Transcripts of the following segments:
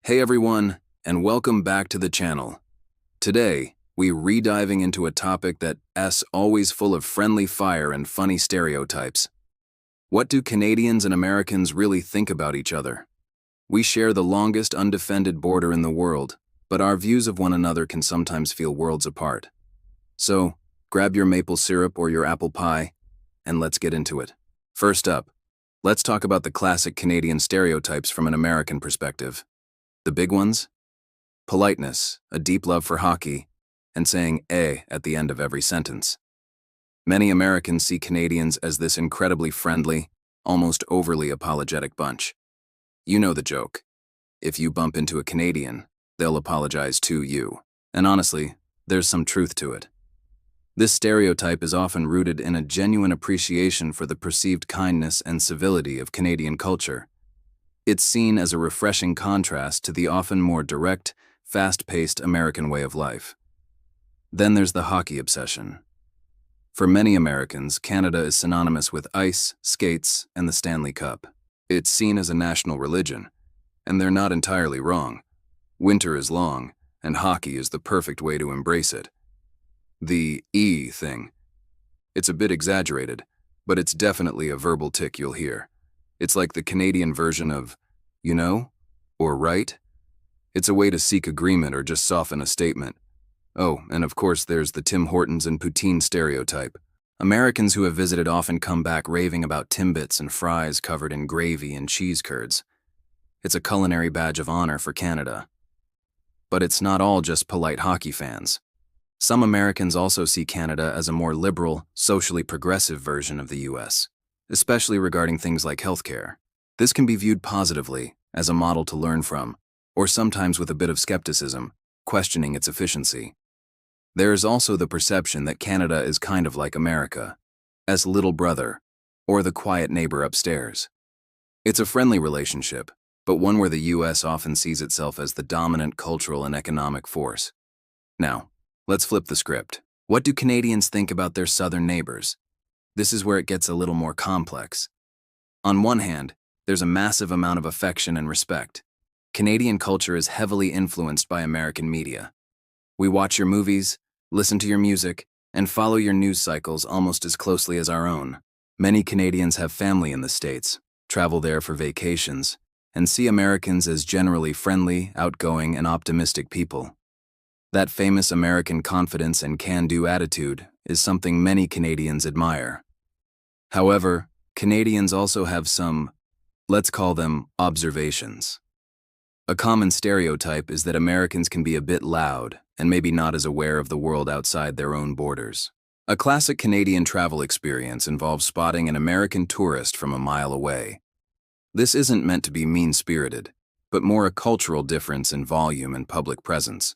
Hey everyone, and welcome back to the channel. Today, we're re-diving into a topic that's always full of friendly fire and funny stereotypes. What do Canadians and Americans really think about each other? We share the longest undefended border in the world, but our views of one another can sometimes feel worlds apart. So, grab your maple syrup or your apple pie, and let's get into it. First up, let's talk about the classic Canadian stereotypes from an American perspective. The big ones? Politeness, a deep love for hockey, and saying at the end of every sentence. Many Americans see Canadians as this incredibly friendly, almost overly apologetic bunch. You know the joke. If you bump into a Canadian, they'll apologize to you. And honestly, there's some truth to it. This stereotype is often rooted in a genuine appreciation for the perceived kindness and civility of Canadian culture. It's seen as a refreshing contrast to the often more direct, fast-paced American way of life. Then there's the hockey obsession. For many Americans, Canada is synonymous with ice, skates, and the Stanley Cup. It's seen as a national religion, and they're not entirely wrong. Winter is long, and hockey is the perfect way to embrace it. The thing. It's a bit exaggerated, but it's definitely a verbal tick you'll hear. It's like the Canadian version of, you know, or right. It's a way to seek agreement or just soften a statement. Oh, and of course there's the Tim Hortons and poutine stereotype. Americans who have visited often come back raving about Timbits and fries covered in gravy and cheese curds. It's a culinary badge of honor for Canada. But it's not all just polite hockey fans. Some Americans also see Canada as a more liberal, socially progressive version of the US. Especially regarding things like healthcare. This can be viewed positively, as a model to learn from, or sometimes with a bit of skepticism, questioning its efficiency. There is also the perception that Canada is kind of like America, as little brother, or the quiet neighbor upstairs. It's a friendly relationship, but one where the US often sees itself as the dominant cultural and economic force. Now, let's flip the script. What do Canadians think about their southern neighbors? This is where it gets a little more complex. On one hand, there's a massive amount of affection and respect. Canadian culture is heavily influenced by American media. We watch your movies, listen to your music, and follow your news cycles almost as closely as our own. Many Canadians have family in the States, travel there for vacations, and see Americans as generally friendly, outgoing, and optimistic people. That famous American confidence and can-do attitude is something many Canadians admire. However, Canadians also have some, let's call them, observations. A common stereotype is that Americans can be a bit loud and maybe not as aware of the world outside their own borders. A classic Canadian travel experience involves spotting an American tourist from a mile away. This isn't meant to be mean-spirited, but more a cultural difference in volume and public presence.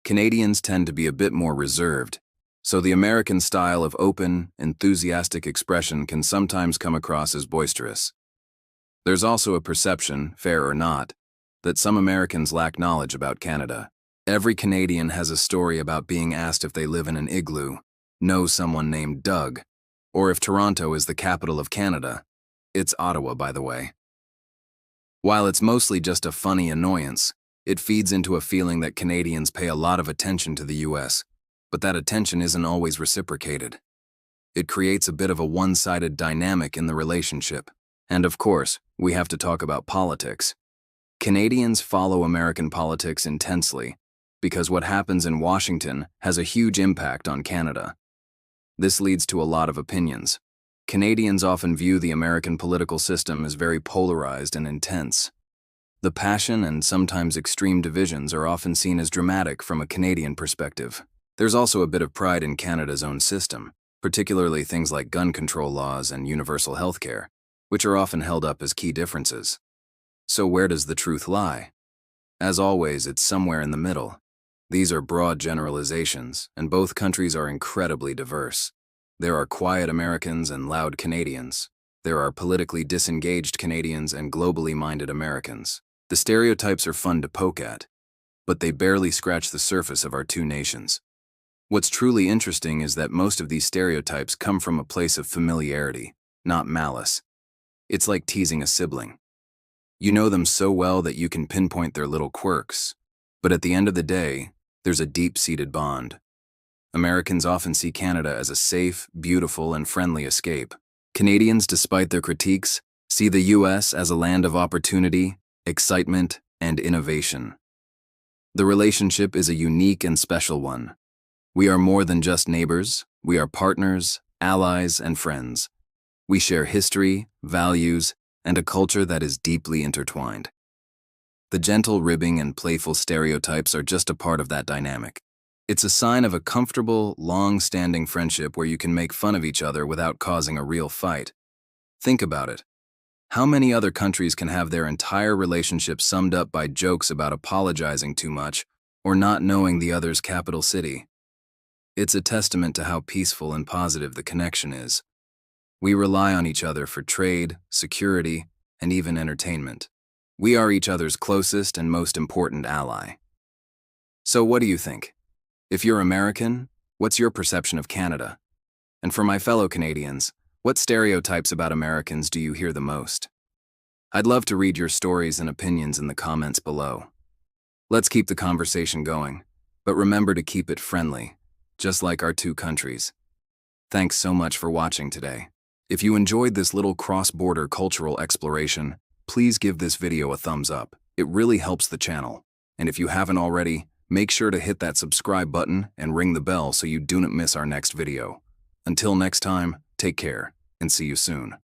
Canadians tend to be a bit more reserved, so the American style of open, enthusiastic expression can sometimes come across as boisterous. There's also a perception, fair or not, that some Americans lack knowledge about Canada. Every Canadian has a story about being asked if they live in an igloo, know someone named Doug, or if Toronto is the capital of Canada. It's Ottawa, by the way. While it's mostly just a funny annoyance, it feeds into a feeling that Canadians pay a lot of attention to the US, but that attention isn't always reciprocated. It creates a bit of a one-sided dynamic in the relationship. And of course, we have to talk about politics. Canadians follow American politics intensely because what happens in Washington has a huge impact on Canada. This leads to a lot of opinions. Canadians often view the American political system as very polarized and intense. The passion and sometimes extreme divisions are often seen as dramatic from a Canadian perspective. There's also a bit of pride in Canada's own system, particularly things like gun control laws and universal healthcare, which are often held up as key differences. So where does the truth lie? As always, it's somewhere in the middle. These are broad generalizations, and both countries are incredibly diverse. There are quiet Americans and loud Canadians. There are politically disengaged Canadians and globally minded Americans. The stereotypes are fun to poke at, but they barely scratch the surface of our two nations. What's truly interesting is that most of these stereotypes come from a place of familiarity, not malice. It's like teasing a sibling. You know them so well that you can pinpoint their little quirks. But at the end of the day, there's a deep-seated bond. Americans often see Canada as a safe, beautiful, and friendly escape. Canadians, despite their critiques, see the US as a land of opportunity, excitement, and innovation. The relationship is a unique and special one. We are more than just neighbors, we are partners, allies, and friends. We share history, values, and a culture that is deeply intertwined. The gentle ribbing and playful stereotypes are just a part of that dynamic. It's a sign of a comfortable, long-standing friendship where you can make fun of each other without causing a real fight. Think about it. How many other countries can have their entire relationship summed up by jokes about apologizing too much or not knowing the other's capital city? It's a testament to how peaceful and positive the connection is. We rely on each other for trade, security, and even entertainment. We are each other's closest and most important ally. So what do you think? If you're American, what's your perception of Canada? And for my fellow Canadians, what stereotypes about Americans do you hear the most? I'd love to read your stories and opinions in the comments below. Let's keep the conversation going, but remember to keep it friendly, just like our two countries. Thanks so much for watching today. If you enjoyed this little cross-border cultural exploration, please give this video a thumbs up. It really helps the channel. And if you haven't already, make sure to hit that subscribe button and ring the bell so you do not miss our next video. Until next time, take care and see you soon.